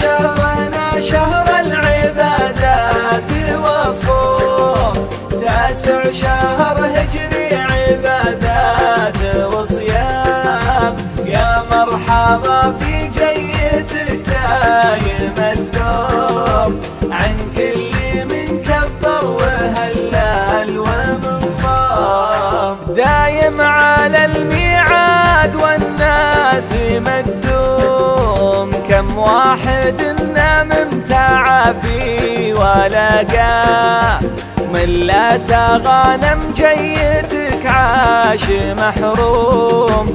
شهرنا شهر العبادات والصوم، تاسع شهر هجري عبادات وصيام. يا مرحبا في جيتك دايم الدوم، عن كل من كبر وهلال ومن صام. دايم على الميعاد والناس مدوم، كم واحد نام متعافي ولقى، من لا تغانم جيتك عاش محروم.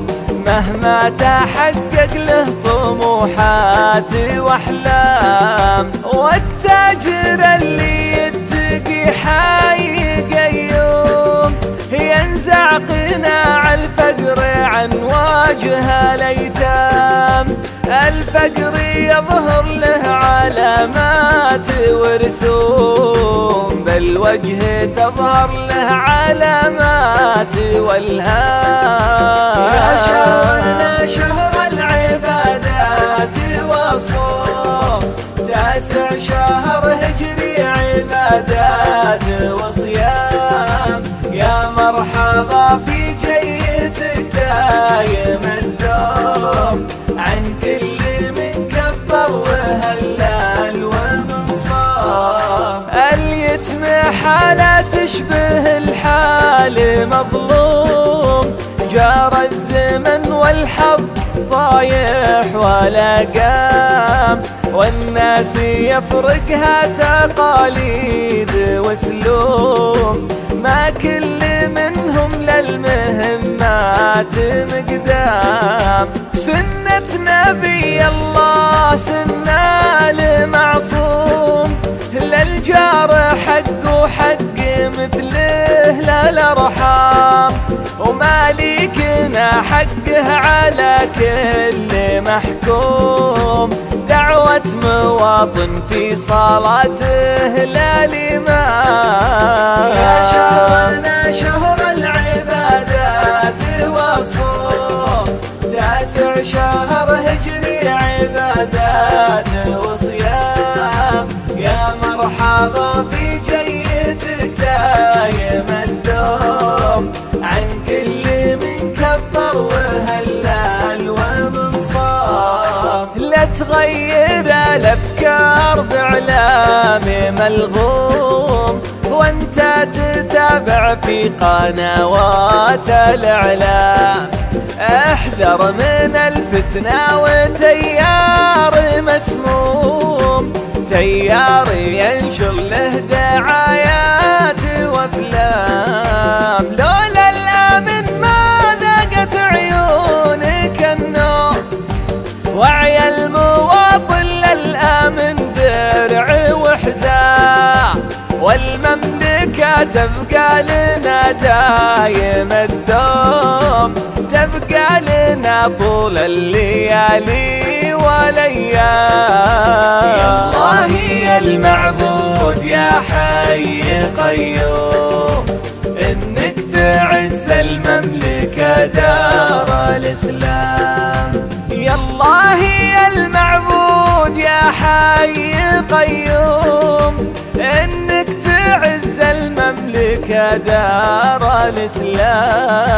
مهما تحقق له طموحات واحلام، والتاجر اللي يتقي حي قيوم، ينزع قناع الفقر عن وجه الايتام. الفقر يظهر له علامات ورسوم، بالوجه تظهر له علامات والهام. يا شهرنا شهر العبادات والصوم، تاسع شهر هجري عبادات وصيام. يا مرحبا في جيتك دايم الدوم، عن كل من كبر وهلال ومن صام. اليتم حالة تشبه الحال مظلوم، جار الزمن والحظ طايح ولا قام. والناس يفرقها تقاليد واسلوب، ما كل منهم للمهمات مقدام. سنة نبي الله سنة المعصوم، للجار حق وحق مثله للأرحام. ومالكنا حقه على كل محكوم، دعوة مواطن في صلاته للإمام. يا شهرنا شهر العبادات والصوم، تاسع شهر هجري عبادات وصيام. يا مرحبا في جيتك دايم الدوم، عن كل من كبر وهلال ومن صام. لا تغير الافكار باعلام ملغوم، وانت تتابع في قنوات الاعلام. احذر من الفتنه وتيار مسموم، تيار ينشر له دعايات وافلام. لولا الامن ما ذاقت عيونك النوم، وعي المواطن للامن درع وحزام. والمملكة تبقى لنا دايم الدوم، تبقى لنا طول الليالي والايام. يا الله يا المعبود يا حي قيوم، انك تعز المملكة دار الاسلام. يا الله يا المعبود يا حي قيوم، انك تعز المملكة دار الاسلام.